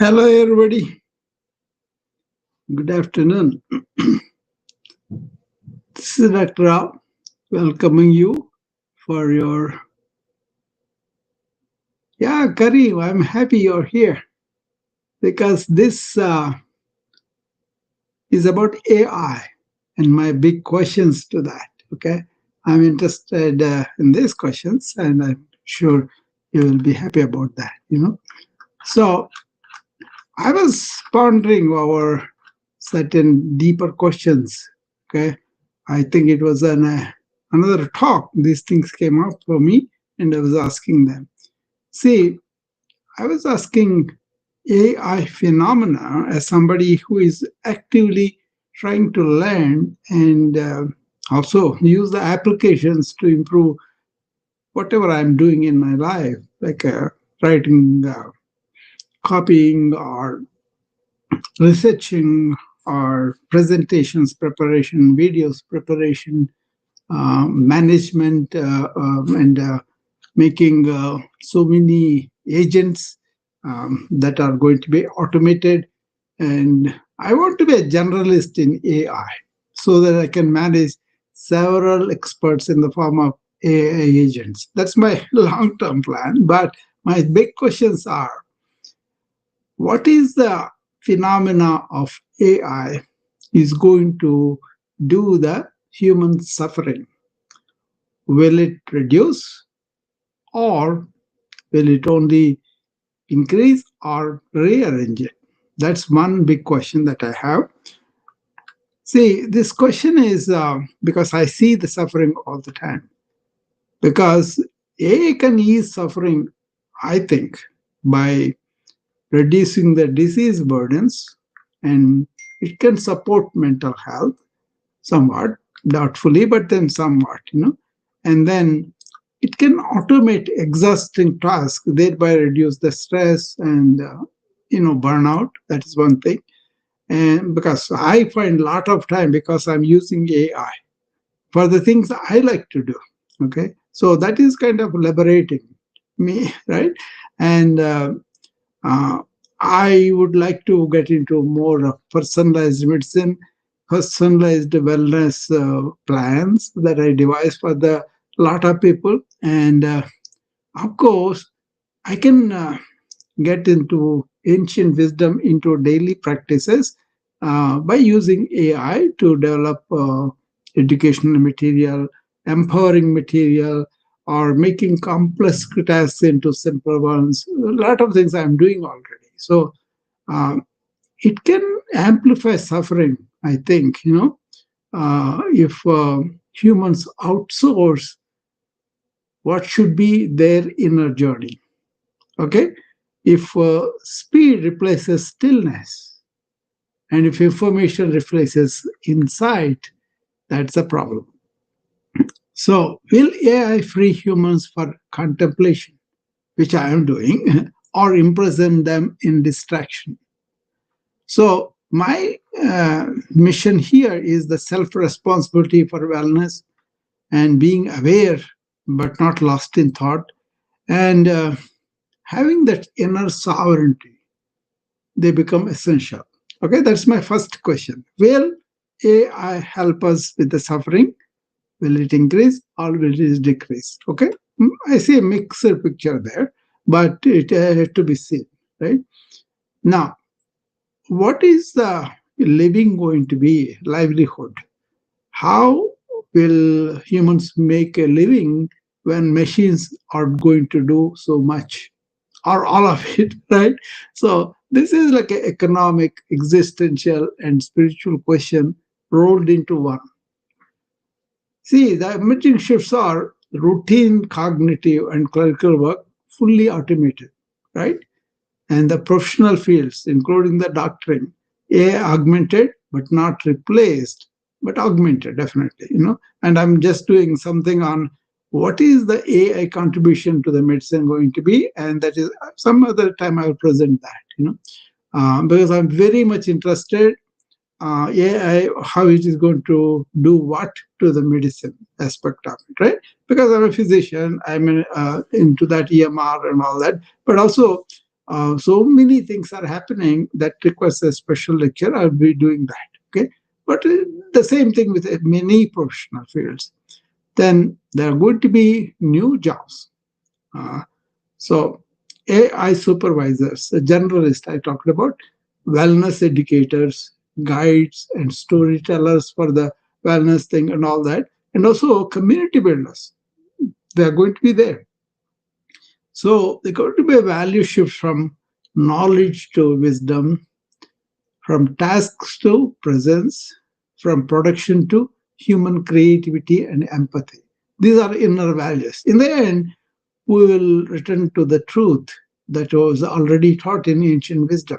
Hello, everybody. Good afternoon. This is Dr. Rao welcoming you for your. Yeah, Kareem, I'm happy you're here because this is about AI and my big questions to that. Okay. I'm interested in these questions and I'm sure you will be happy about that. So I was pondering over certain deeper questions. Okay, I think it was another talk. These things came up for me, and I was asking them. See, I was asking AI phenomena as somebody who is actively trying to learn and also use the applications to improve whatever I'm doing in my life, like writing, copying, or researching or presentations preparation, videos preparation, management, and making so many agents that are going to be automated. And I want to be a generalist in AI so that I can manage several experts in the form of AI agents. That's my long term plan. But my big questions are, what is the phenomena of AI is going to do the human suffering? Will it reduce or will it only increase or rearrange it? That's one big question that I have. See, this question is because I see the suffering all the time. Because AI can ease suffering, I think, by reducing the disease burdens, and it can support mental health somewhat, doubtfully, but then somewhat. And then it can automate exhausting tasks, thereby reduce the stress and burnout. That is one thing. And because I find a lot of time because I'm using AI for the things I like to do. Okay, so that is kind of liberating me, right? And uh, I would like to get into more of personalized medicine, personalized wellness plans that I devise for the lot of people, and of course, I can get into ancient wisdom into daily practices by using AI to develop educational material, empowering material, or making complex tasks into simple ones. A lot of things I'm doing already. So um, it can amplify suffering, I think, if humans outsource what should be their inner journey. Okay? If speed replaces stillness and if information replaces insight, that's a problem. So, will AI free humans for contemplation, which I am doing, or imprison them in distraction? So, my mission here is the self responsibility for wellness and being aware but not lost in thought and having that inner sovereignty. They become essential. Okay, that's my first question. Will AI help us with the suffering? Will it increase or will it decrease? Okay, I see a mixed picture there, but it has to be seen, right? Now, what is the living going to be? Livelihood. How will humans make a living when machines are going to do so much? Or all of it, right? So this is like an economic, existential, and spiritual question rolled into one. See, the emerging shifts are routine cognitive and clerical work fully automated, right? And the professional fields, including the doctoring, AI augmented but not replaced, but augmented definitely. And I'm just doing something on what is the AI contribution to the medicine going to be, and that is some other time I will present that. Because I'm very much interested AI, how it is going to do what to the medicine aspect of it, right? Because I'm a physician, I'm into that EMR and all that, but also So many things are happening that requires a special lecture. I'll be doing that. Okay, but the same thing with many professional fields. Then there are going to be new jobs. Uh, so AI supervisors, a generalist I talked about, wellness educators, guides, and storytellers for the wellness thing and all that, and also community builders. They are going to be there. So there's going to be a value shift from knowledge to wisdom, from tasks to presence, from production to human creativity and empathy. These are inner values. In the end, we will return to the truth that was already taught in ancient wisdom.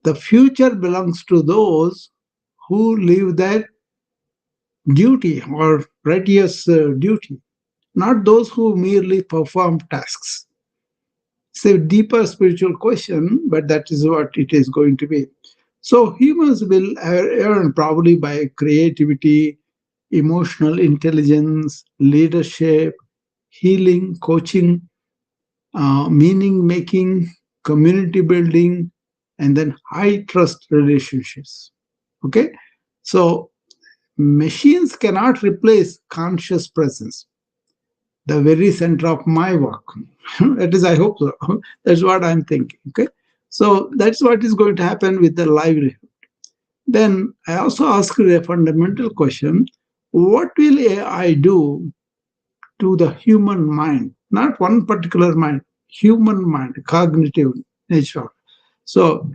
The future belongs to those who live their duty or righteous duty, not those who merely perform tasks. It's a deeper spiritual question, but that is what it is going to be. So humans will earn probably by creativity, emotional intelligence, leadership, healing, coaching, meaning making, community building, and then high trust relationships. Okay, so machines cannot replace conscious presence, the very center of my work. That is, I hope so. That's what I'm thinking. Okay, so that's what is going to happen with the livelihood. Then I also asked a fundamental question: what will AI do to the human mind? Not one particular mind, human mind, cognitive nature. So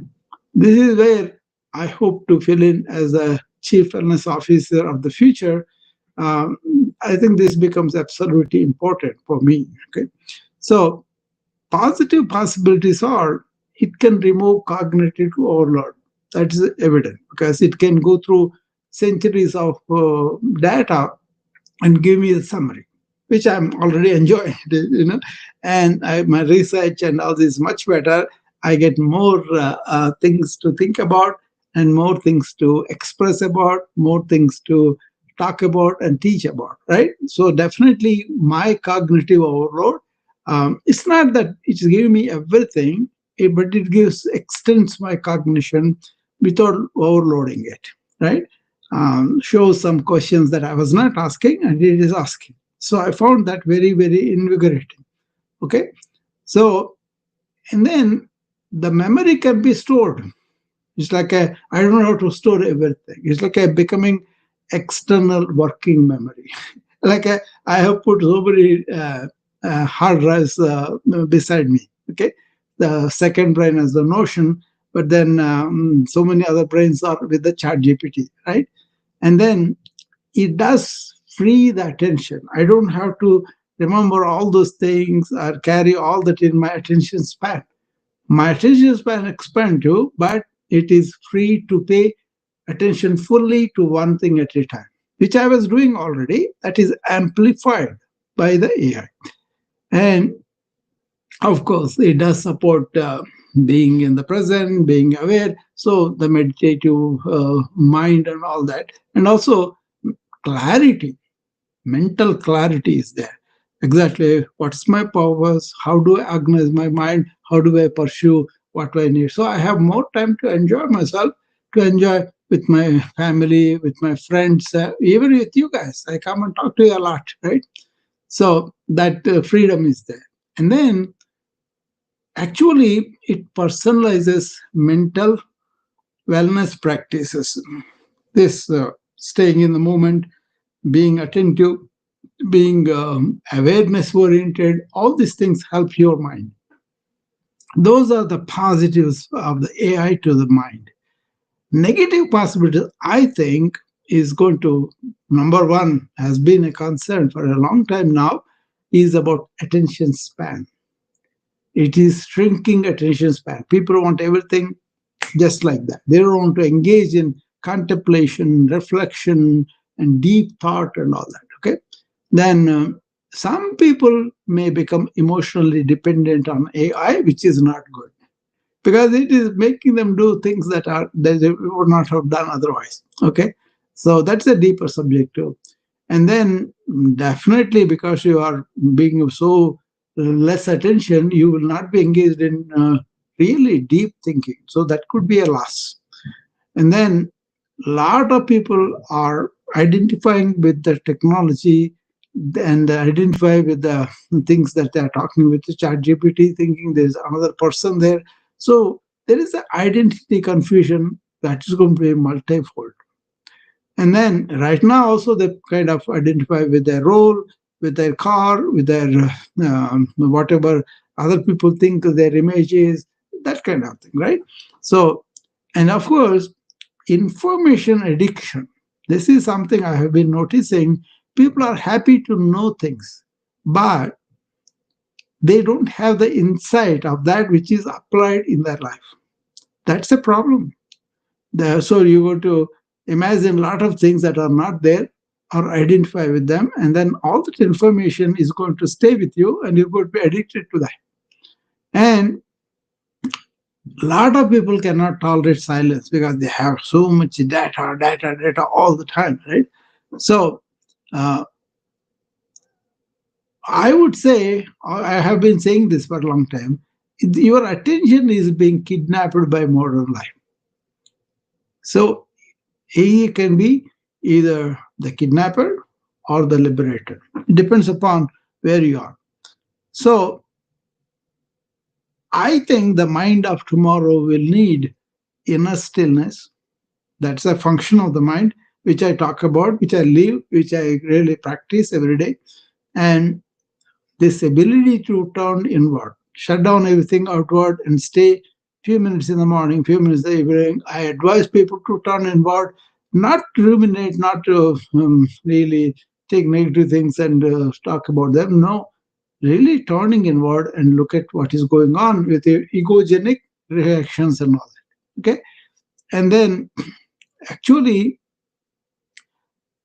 this is where I hope to fill in as a chief wellness officer of the future. Um, I think this becomes absolutely important for me. Okay, so positive possibilities are it can remove cognitive overload. That's evident because it can go through centuries of data and give me a summary, which I'm already enjoying, and my research and all this much better. I get more things to think about and more things to express about, more things to talk about and teach about, right? So definitely my cognitive overload, it's not that it's giving me everything, but it gives extends my cognition without overloading it, right? Shows some questions that I was not asking and it is asking. So I found that very, very invigorating. Okay. So, and then the memory can be stored. It's like I don't know how to store everything. It's like a becoming external working memory. like I have put so many hard drives beside me. Okay. The second brain is the Notion, but then so many other brains are with the chat GPT, right? And then it does free the attention. I don't have to remember all those things or carry all that in my attention span. My attention span expand too, but it is free to pay attention fully to one thing at a time, which I was doing already. That is amplified by the AI. And of course, it does support being in the present, being aware. So the meditative mind and all that. And also clarity, mental clarity is there. Exactly what's my purpose? How do I organize my mind? How do I pursue what do I need? So I have more time to enjoy myself, to enjoy with my family, with my friends, even with you guys. I come and talk to you a lot, right? So that freedom is there. And then actually, it personalizes mental wellness practices. This staying in the moment, being attentive, being awareness oriented, all these things help your mind. Those are the positives of the AI to the mind. Negative possibilities, I think, is going to, number one, has been a concern for a long time now, is about attention span. It is shrinking attention span. People want everything just like that. They don't want to engage in contemplation, reflection, and deep thought and all that. Okay. Then some people may become emotionally dependent on AI, which is not good because it is making them do things that they would not have done otherwise. Okay. So that's a deeper subject too. And then definitely because you are being so less attention, you will not be engaged in really deep thinking. So that could be a loss. And then lot of people are identifying with the technology and identify with the things that they are talking with the chat GPT, thinking there's another person there. So there is an identity confusion that is going to be multifold. And then right now also they kind of identify with their role, with their car, with their whatever other people think their image is, that kind of thing, right? So, and of course, information addiction. This is something I have been noticing. People are happy to know things, but they don't have the insight of that which is applied in their life. That's a problem. So you go to imagine a lot of things that are not there or identify with them, and then all that information is going to stay with you and you're going to be addicted to that. And a lot of people cannot tolerate silence because they have so much data all the time, right? So uh, I would say, I have been saying this for a long time, your attention is being kidnapped by modern life. So he can be either the kidnapper or the liberator. It depends upon where you are. So I think the mind of tomorrow will need inner stillness. That's a function of the mind, which I talk about, which I live, which I really practice every day. And this ability to turn inward, shut down everything outward, and stay few minutes in the morning, few minutes in the evening. I advise people to turn inward, not ruminate, not to really take negative things and talk about them. No, really turning inward and look at what is going on with your egogenic reactions and all that. Okay, and then actually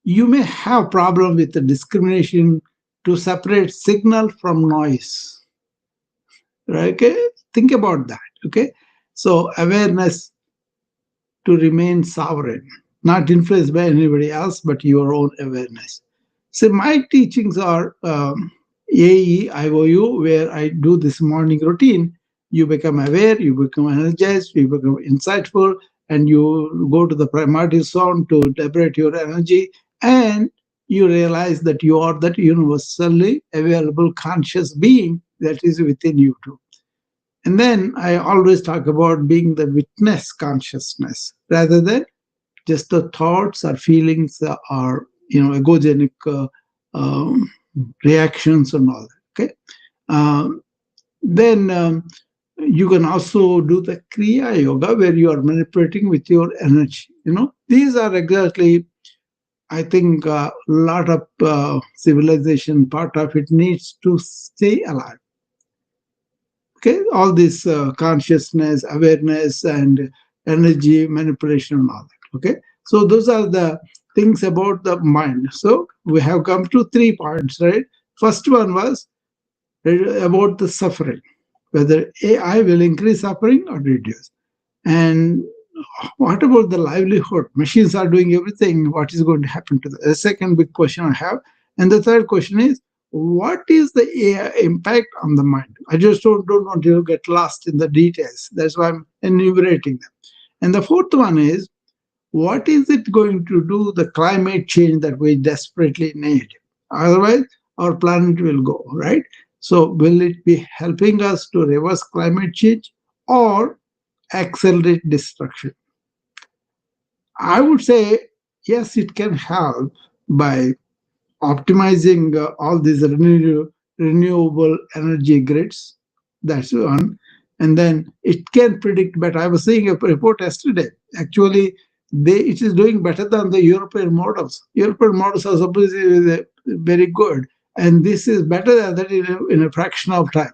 you may have problem with the discrimination to separate signal from noise, right? Okay, think about that. Okay, so awareness to remain sovereign, not influenced by anybody else but your own awareness. So my teachings are AEIOU, where I do this morning routine. You become aware, you become energized, you become insightful, and you go to the primordial sound to liberate your energy, and you realize that you are that universally available conscious being that is within you too. And then I always talk about being the witness consciousness rather than just the thoughts or feelings or egogenic um, reactions and all that. Okay, um, then you can also do the kriya yoga where you are manipulating with your energy. These are exactly, I think, a lot of civilization part of it needs to stay alive. Okay, all this consciousness, awareness, and energy manipulation and all that. Okay, so those are the things about the mind. So we have come to 3 points, right? First one was about the suffering, whether AI will increase suffering or reduce. And what about the livelihood? Machines are doing everything. What is going to happen to them? The second big question I have. And the third question is, what is the AI impact on the mind? I just don't want to get lost in the details. That's why I'm enumerating them. And the fourth one is, what is it going to do the climate change that we desperately need? Otherwise, our planet will go, right? So, will it be helping us to reverse climate change or accelerate destruction? I would say, yes, it can help by optimizing all these renewable energy grids. That's one. And then it can predict better. I was seeing a report yesterday. Actually, it is doing better than the European models. European models are supposedly very good, and this is better than that in a fraction of time.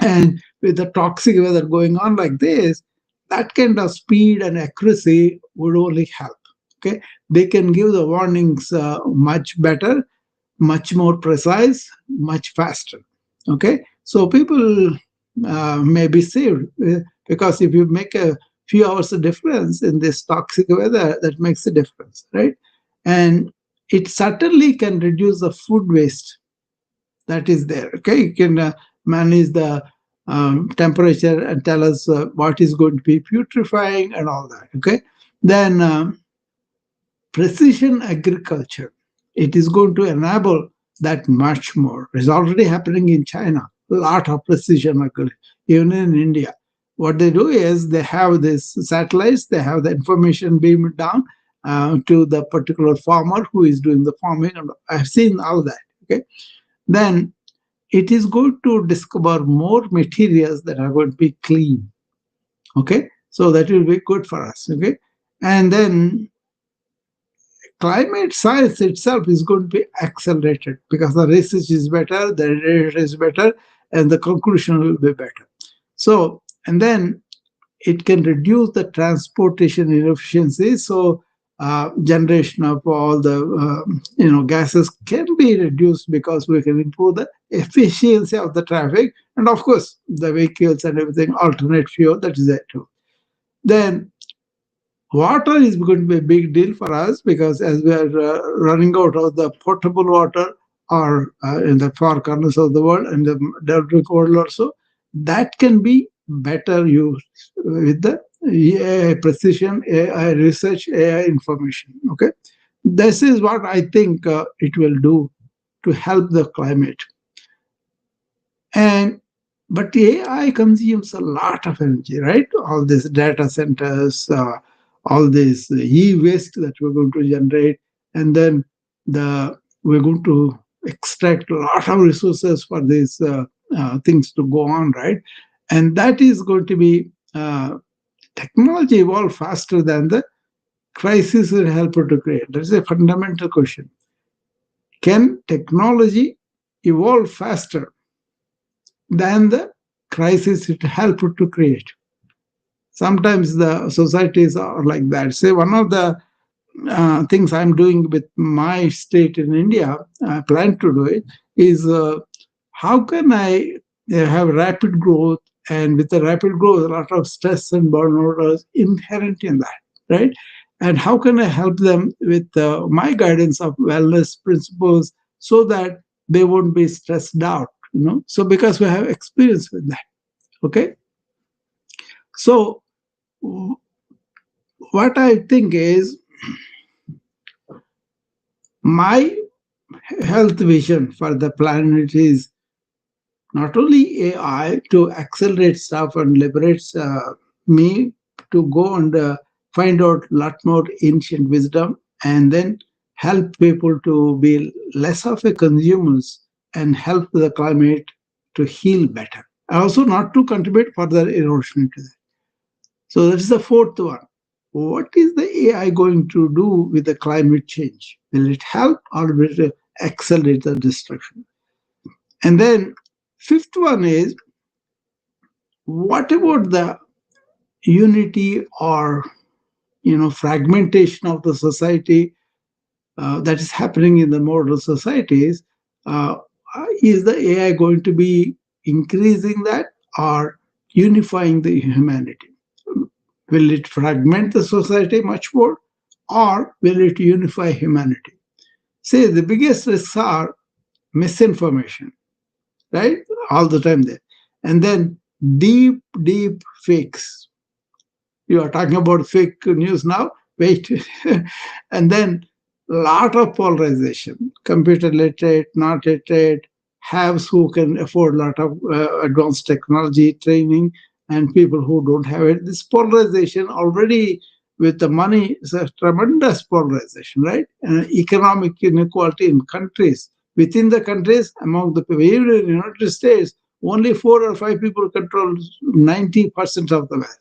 And with the toxic weather going on like this, that kind of speed and accuracy would only help. Okay, they can give the warnings much better, much more precise, much faster. Okay, so people may be saved because if you make a few hours of difference in this toxic weather, that makes a difference, right? And it certainly can reduce the food waste that is there. Okay, you can manage the temperature and tell us what is going to be putrefying and all that. Okay, then precision agriculture. It is going to enable that much more. It's already happening in China. A lot of precision agriculture, even in India. What they do is they have this satellites, they have the information beamed down to the particular farmer who is doing the farming. And I've seen all that. Okay, then it is going to discover more materials that are going to be clean. Okay, so that will be good for us. Okay, and then climate science itself is going to be accelerated because the research is better, the data is better, and the conclusion will be better. So, and then it can reduce the transportation inefficiency. So, generation of all the gases can be reduced because we can improve the efficiency of the traffic, and of course the vehicles and everything alternate fuel, that is there too. Then water is going to be a big deal for us because as we are running out of the potable water or in the far corners of the world and the developing world also, that can be better used with the AI precision, AI research, AI information. Okay, this is what I think it will do to help the climate. And but AI consumes a lot of energy, right? All these data centers, all this e-waste that we're going to generate, and then we're going to extract a lot of resources for these things to go on, right? And that is going to be technology evolve faster than the crisis will help it to create. That's a fundamental question. Can technology evolve faster than the crisis it helped to create? Sometimes the societies are like that. Say one of the things I'm doing with my state in India, I plan to do it, is how can I have rapid growth, and with the rapid growth, a lot of stress and burnout is inherent in that, right? And how can I help them with my guidance of wellness principles so that they won't be stressed out, So because we have experience with that, okay? So what I think is my health vision for the planet is not only AI to accelerate stuff and liberates me to go and find out a lot more ancient wisdom and then help people to be less of a consumers and help the climate to heal better. Also not to contribute further erosion to that. So that's the fourth one. What is the AI going to do with the climate change? Will it help or will it accelerate the destruction? And then fifth one is, what about the unity or fragmentation of the society that is happening in the modern societies? Uh, is the AI going to be increasing that or unifying the humanity? Will it fragment the society much more or will it unify humanity? Say the biggest risks are misinformation, right? All the time there. And then deep fakes. You are talking about fake news now? Wait. And then lot of polarization. Computer literate, not literate, haves who can afford a lot of advanced technology training, and people who don't have it. This polarization already with the money is a tremendous polarization, right? And economic inequality in countries. Within the countries, among the people, even in the United States, only 4 or 5 people control 90% of the wealth.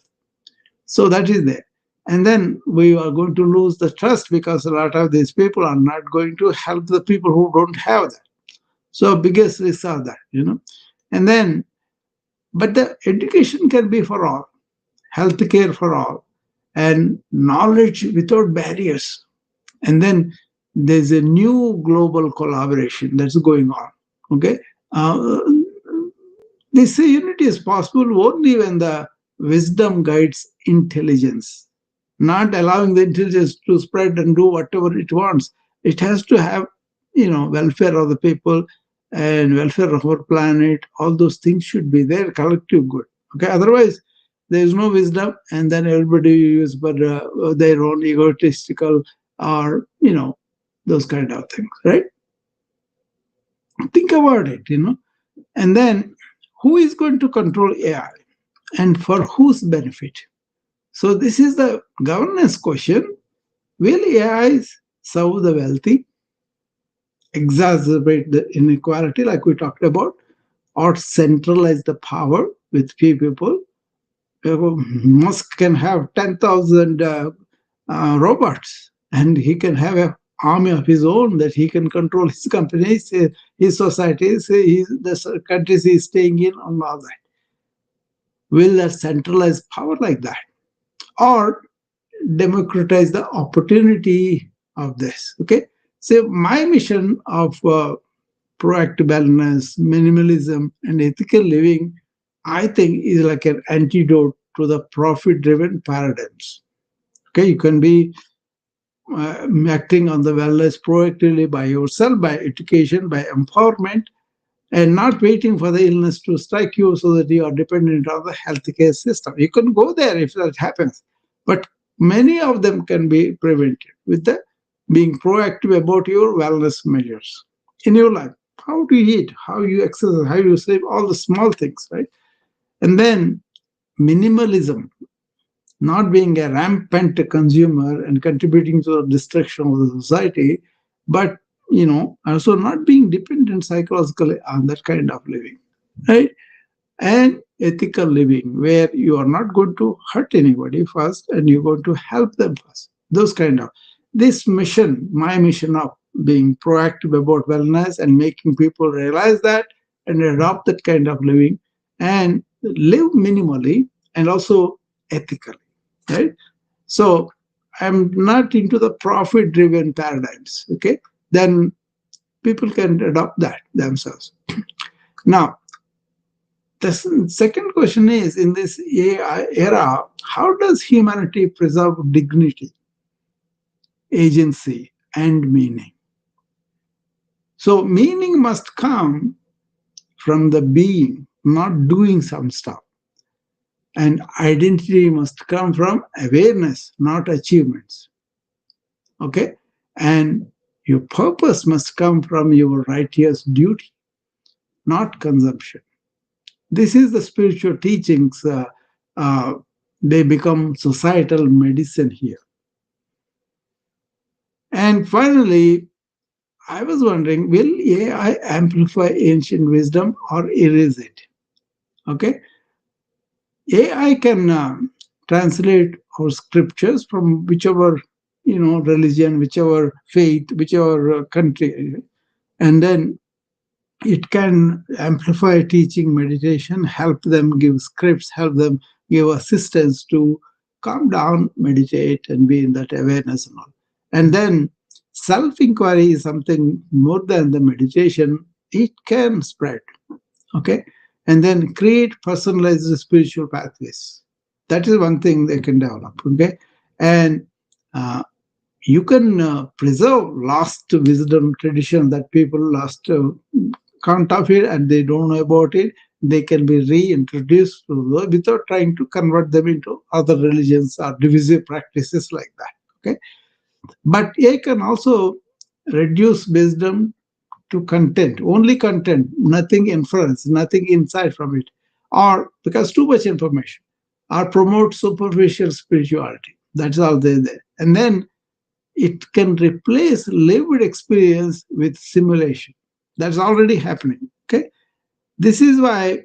So that is there. And then we are going to lose the trust because a lot of these people are not going to help the people who don't have that. So biggest risks are that. And then, but the education can be for all, healthcare for all, and knowledge without barriers. And then there's a new global collaboration that's going on. Okay. Uh, this unity is possible only when the wisdom guides intelligence, not allowing the intelligence to spread and do whatever it wants. It has to have, welfare of the people and welfare of our planet, all those things should be there, collective good. Okay, otherwise there is no wisdom, and then everybody is but their own egotistical or those kind of things, right? Think about it, and then who is going to control AI and for whose benefit? So this is the governance question. Will AI serve the wealthy, exacerbate the inequality like we talked about, or centralize the power with few people? Musk can have 10,000 robots, and he can have an army of his own that he can control his companies, his societies, the countries he's staying in, and all that. Will that centralize power like that? Or democratize the opportunity of this? Okay. So my mission of proactive wellness, minimalism, and ethical living, I think, is like an antidote to the profit-driven paradigms. Okay, you can be acting on the wellness proactively by yourself, by education, by empowerment, and not waiting for the illness to strike you so that you are dependent on the healthcare system. You can go there if that happens, but many of them can be prevented with the being proactive about your wellness measures in your life. How do you eat, how you exercise, how you sleep, all the small things, right? And then minimalism, not being a rampant consumer and contributing to the destruction of the society, but also not being dependent psychologically on that kind of living, right? And ethical living, where you are not going to hurt anybody first and you're going to help them first. Those kind of this mission, my mission of being proactive about wellness and making people realize that and adopt that kind of living and live minimally and also ethically, right? So I'm not into the profit driven paradigms. Okay, then people can adopt that themselves. Now, the second question is, in this AI era, how does humanity preserve dignity, agency, and meaning? So meaning must come from the being, not doing some stuff. And identity must come from awareness, not achievements. Okay? And your purpose must come from your righteous duty, not consumption. This is the spiritual teachings. Uh, they become societal medicine here. And finally, I was wondering, will AI amplify ancient wisdom or erase it? Okay. AI can translate our scriptures from whichever religion, whichever faith, whichever country, and then it can amplify teaching, meditation, help them give scripts, help them give assistance to calm down, meditate, and be in that awareness and all. And then self inquiry is something more than the meditation, it can spread. Okay. And then create personalized spiritual pathways. That is one thing they can develop. Okay. And uh, you can preserve lost wisdom tradition that people lost count of it and they don't know about it. They can be reintroduced without trying to convert them into other religions or divisive practices like that. Okay, but AI can also reduce wisdom to content, only content, nothing inference, nothing insight from it, or because too much information, or promote superficial spirituality. That's all there. And then it can replace lived experience with simulation. That's already happening. Okay, this is why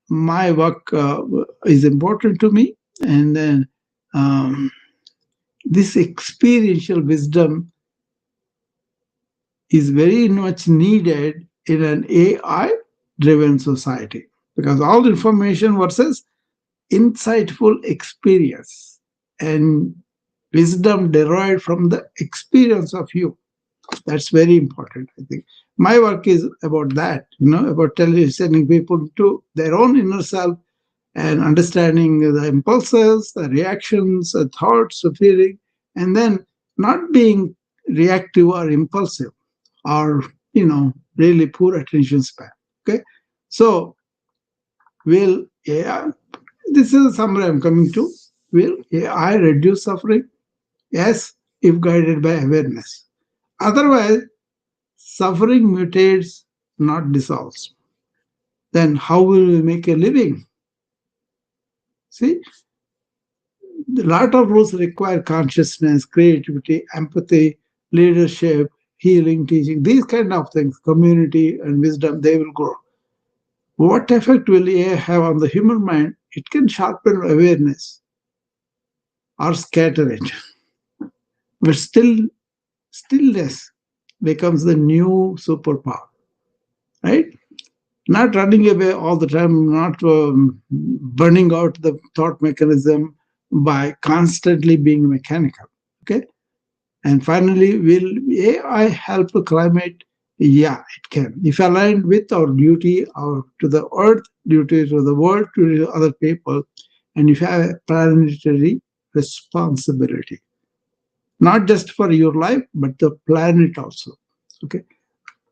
my work is important to me, and then um, this experiential wisdom is very much needed in an AI driven society because all information versus insightful experience and wisdom derived from the experience of you. That's very important, I think. My work is about that, about sending people to their own inner self and understanding the impulses, the reactions, the thoughts, the feeling, and then not being reactive or impulsive or really poor attention span. Okay, so will AI, this is a summary I'm coming to. Will AI reduce suffering? Yes, if guided by awareness. Otherwise, suffering mutates, not dissolves. Then how will we make a living? See, a lot of rules require consciousness, creativity, empathy, leadership, healing, teaching, these kind of things, community and wisdom, they will grow. What effect will AI have on the human mind? It can sharpen awareness or scatter it. But stillness becomes the new superpower, right? Not running away all the time, not burning out the thought mechanism by constantly being mechanical. Okay. And finally, will AI help the climate? Yeah, it can. If aligned with our duty or to the earth, duty to the world, to other people, and if you have a planetary responsibility, not just for your life, but the planet also. Okay.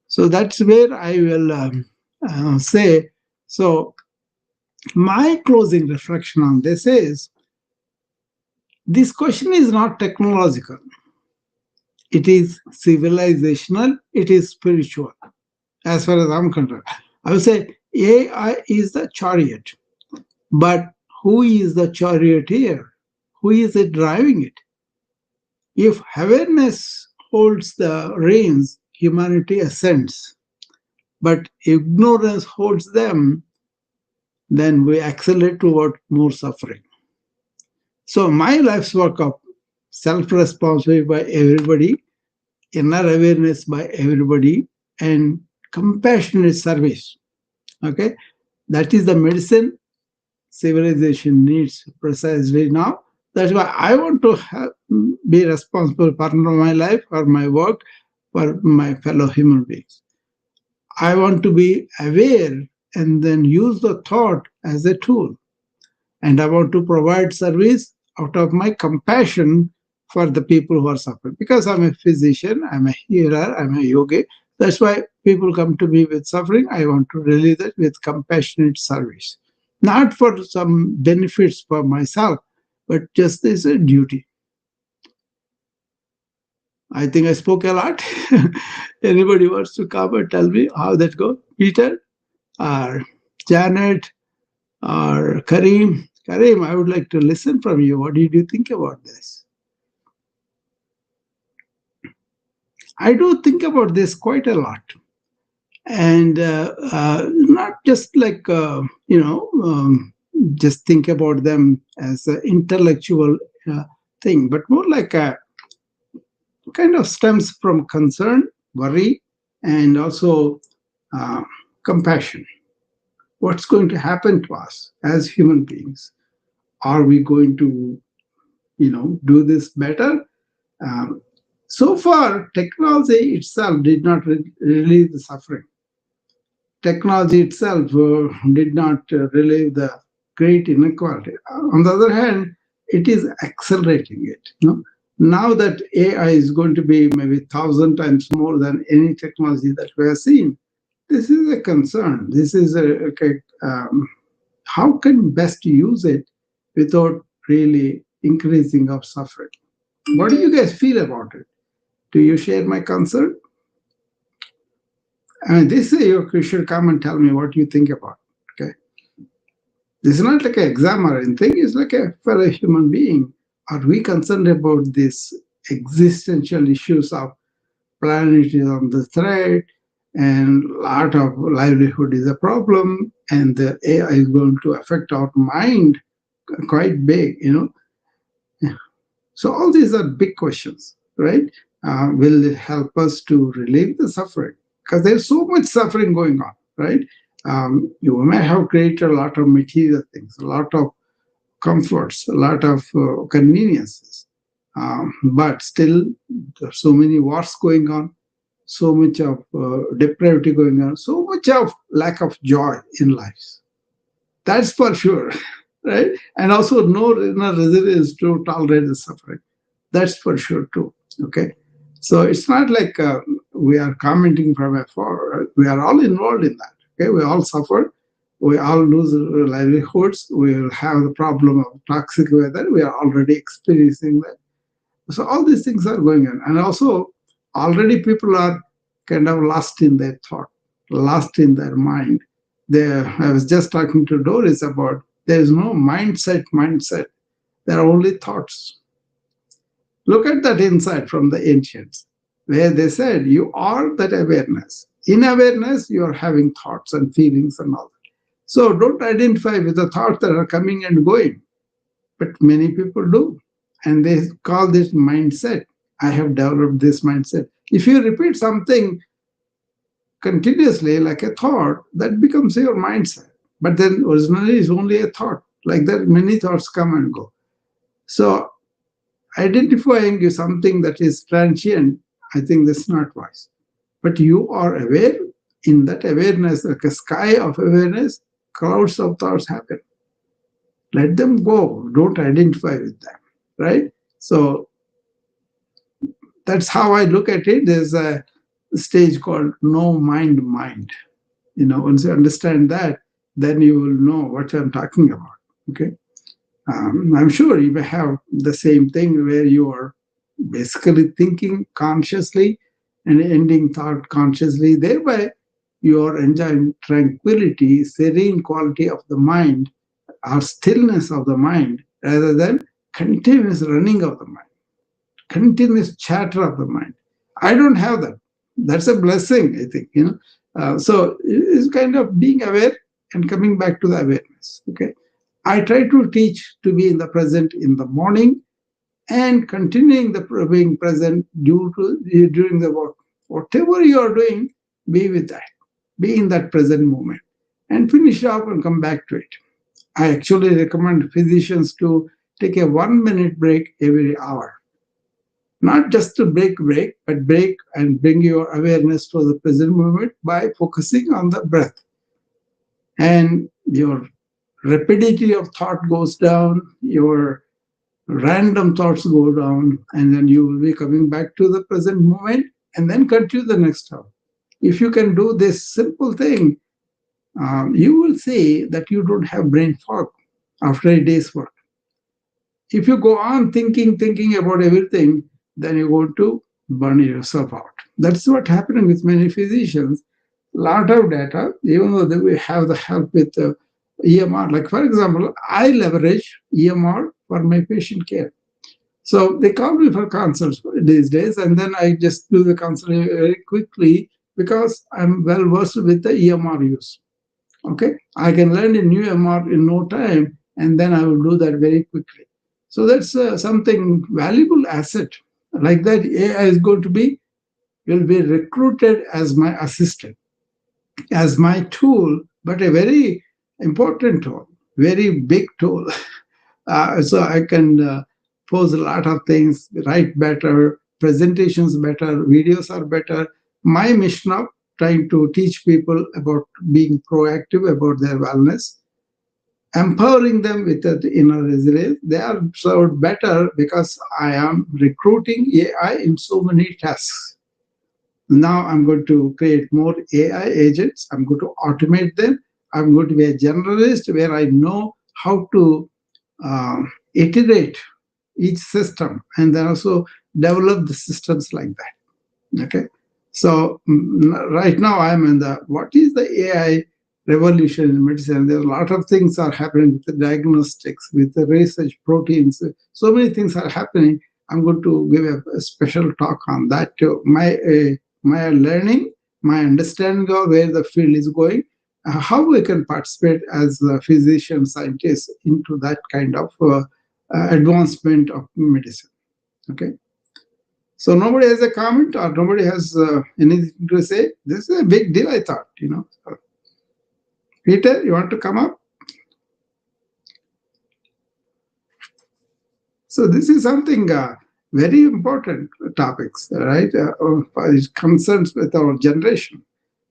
So that's where I will say. So my closing reflection on this is this question is not technological, it is civilizational, it is spiritual, as far as I'm concerned. I would say AI is the chariot, but who is the charioteer? Who is it driving it? If awareness holds the reins, humanity ascends, but ignorance holds them, then we accelerate toward more suffering. So my life's work of self-responsibility by everybody, inner awareness by everybody, and compassionate service. Okay, that is the medicine civilization needs precisely now. That's why I want to be responsible for my life, for my work, for my fellow human beings. I want to be aware and then use the thought as a tool. And I want to provide service out of my compassion for the people who are suffering. Because I'm a physician, I'm a healer, I'm a yogi. That's why people come to me with suffering. I want to relieve it with compassionate service. Not for some benefits for myself, but just as a duty. I think I spoke a lot. Anybody wants to come and tell me how that goes? Peter or Janet or Kareem? Kareem, I would like to listen from you. What did you think about this? I do think about this quite a lot. And not just like, just think about them as an intellectual thing, but more like a kind of stems from concern, worry, and also uh, compassion. What's going to happen to us as human beings? Are we going to, do this better? Um, so far, technology itself did not relieve the suffering. Technology itself did not relieve the great inequality. On the other hand, it is accelerating it. Now that AI is going to be maybe 1,000 times more than any technology that we have seen, this is a concern. This is how can best use it without really increasing of suffering? What do you guys feel about it? Do you share my concern? I mean, this you should come and tell me what you think about. Okay, this is not like an exam or anything. It's like a fellow human being. Are we concerned about these existential issues of planet is on the threat, and a lot of livelihood is a problem, and the AI is going to affect our mind quite big. Yeah. So all these are big questions, right? Will it help us to relieve the suffering? Because there's so much suffering going on, right? You may have created a lot of material things, a lot of comforts, a lot of conveniences, but still there's so many wars going on, so much of depravity going on, so much of lack of joy in life. That's for sure, right? And also no resilience to tolerate the suffering. That's for sure too. Okay. So it's not like we are commenting from afar. We are all involved in that. Okay, we all suffer. We all lose livelihoods. We will have the problem of toxic weather. We are already experiencing that. So all these things are going on, and also already people are kind of lost in their thought, lost in their mind. I was just talking to Doris about there is no mindset. Mindset. There are only thoughts. Look at that insight from the ancients, where they said, you are that awareness. In awareness, you are having thoughts and feelings and all that. So don't identify with the thoughts that are coming and going. But many people do. And they call this mindset. I have developed this mindset. If you repeat something continuously like a thought, that becomes your mindset. But then originally it's only a thought. Like that, many thoughts come and go. So identifying is something that is transient, I think that's not wise. But you are aware, in that awareness, like a sky of awareness, clouds of thoughts happen. Let them go. Don't identify with them, right? So that's how I look at it. There's a stage called no mind mind. Once you understand that, then you will know what I'm talking about. Okay. I'm sure you may have the same thing where you are basically thinking consciously and ending thought consciously. Thereby, you are enjoying tranquility, serene quality of the mind, or stillness of the mind, rather than continuous running of the mind, continuous chatter of the mind. I don't have that. That's a blessing, I think. So it's kind of being aware and coming back to the awareness. Okay. I try to teach to be in the present in the morning and continuing the being present during the work. Whatever you are doing, be with that. Be in that present moment and finish off and come back to it. I actually recommend physicians to take a 1 minute break every hour. Not just to break, but break and bring your awareness to the present moment by focusing on the breath. And your rapidity of thought goes down, your random thoughts go down, and then you will be coming back to the present moment and then continue the next hour. If you can do this simple thing, you will see that you don't have brain fog after a day's work. If you go on thinking about everything, then you're going to burn yourself out. That's what's happening with many physicians. Lot of data, even though we have the help with EMR. Like for example, I leverage EMR for my patient care. So they call me for consults these days, and then I just do the consult very quickly because I'm well versed with the EMR use. Okay, I can learn a new MR in no time, and then I will do that very quickly. So that's something valuable asset. Like that, AI is going to be will be recruited as my assistant, as my tool, but a very important tool, very big tool. So I can pose a lot of things, write better, presentations better, videos are better. My mission of trying to teach people about being proactive about their wellness, empowering them with the inner resilience. They are served better because I am recruiting AI in so many tasks. Now I'm going to create more AI agents. I'm going to automate them. I'm going to be a generalist where I know how to iterate each system and then also develop the systems like that. Okay. So right now I'm in the what is the AI revolution in medicine? There are a lot of things are happening with the diagnostics, with the research proteins. So many things are happening. I'm going to give a special talk on that too. My learning, my understanding of where the field is going, how we can participate as physicians, scientists into that kind of advancement of medicine. Okay. So nobody has a comment or nobody has anything to say. This is a big deal, I thought. So, Peter, you want to come up? So this is something very important topics, right? It concerns with our generation,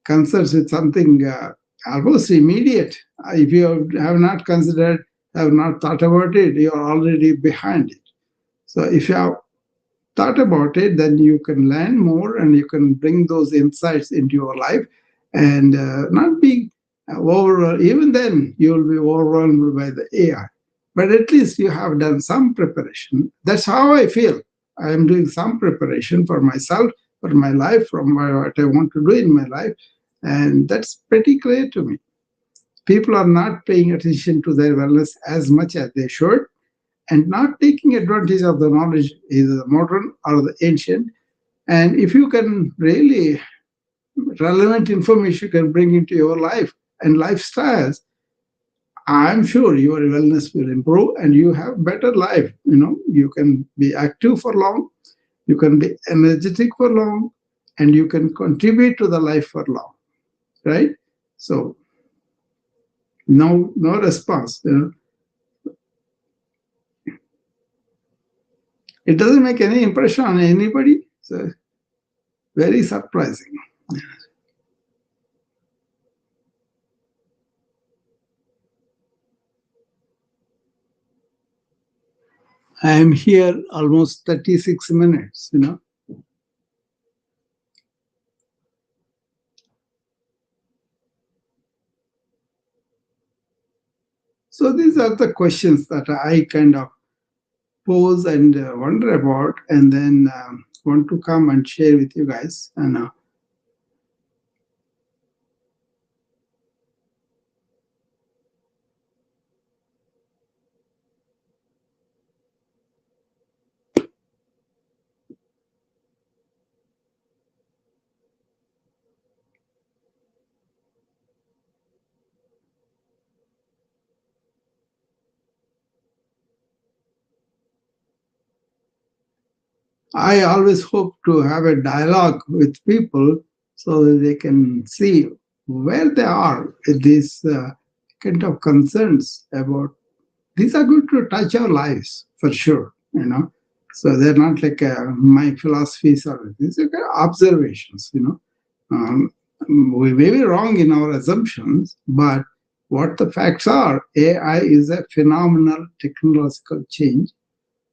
concerns with something almost immediate. If you have not considered, have not thought about it, you are already behind it. So if you have thought about it, then you can learn more and you can bring those insights into your life and not be over. Even then, you will be overwhelmed by the AI. But at least you have done some preparation. That's how I feel. I am doing some preparation for myself, for my life, from what I want to do in my life. And that's pretty clear to me. People are not paying attention to their wellness as much as they should and not taking advantage of the knowledge, either the modern or the ancient. And if you can really relevant information you can bring into your life and lifestyles, I'm sure your wellness will improve and you have better life. You can be active for long, you can be energetic for long, and you can contribute to the life for long, right? So no response. It doesn't make any impression on anybody. So very surprising. I am here almost 36 minutes. So these are the questions that I kind of pose and wonder about, and then want to come and share with you guys. And I always hope to have a dialogue with people so that they can see where they are with these kind of concerns about. These are going to touch our lives for sure. So they're not like my philosophies or these are kind of observations. Um, we may be wrong in our assumptions, but what the facts are, AI is a phenomenal technological change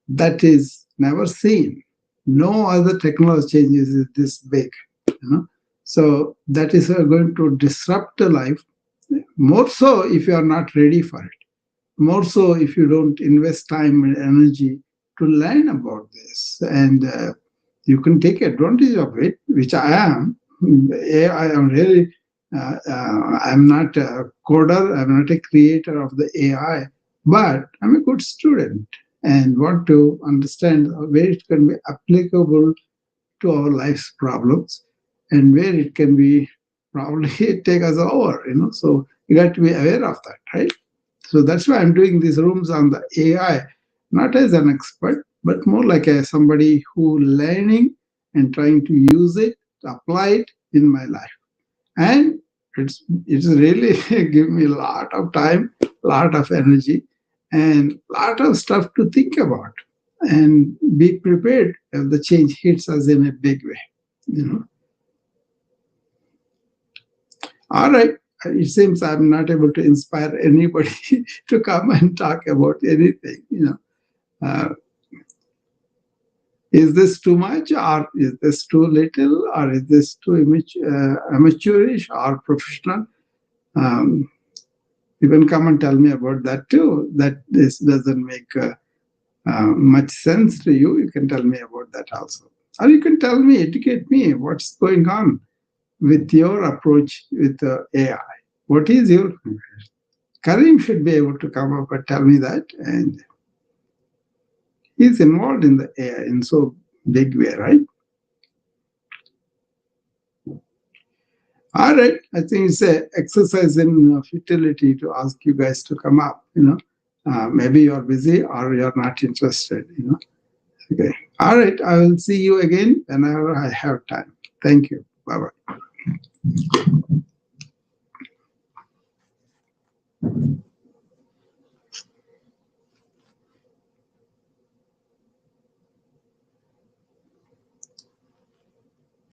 that is never seen. No other technology changes is this big. You know, so that is going to disrupt the life. More so if you are not ready for it. More so if you don't invest time and energy to learn about this, and you can take advantage of it, which I am. I am really. I'm not a coder. I'm not a creator of the AI, but I'm a good student and want to understand where it can be applicable to our life's problems and where it can be probably take us over. So you got to be aware of that, right? So that's why I'm doing these rooms on the AI, not as an expert, but more like somebody who learning and trying to use it, to apply it in my life. And it's really give me a lot of time, lot of energy, and lot of stuff to think about and be prepared if the change hits us in a big way. You know. All right. It seems I'm not able to inspire anybody to come and talk about anything. Uh, is this too much, or is this too little, or is this too amateurish or professional? Um, you can come and tell me about that too. That this doesn't make much sense to you. You can tell me about that also. Or you can tell me, educate me what's going on with your approach with AI. What is your Karim should be able to come up and tell me that, and he's involved in the AI in so big way, right? All right, I think it's a exercise in futility to ask you guys to come up. Maybe you're busy or you're not interested. Okay. All right, I will see you again whenever I have time. Thank you. Bye bye.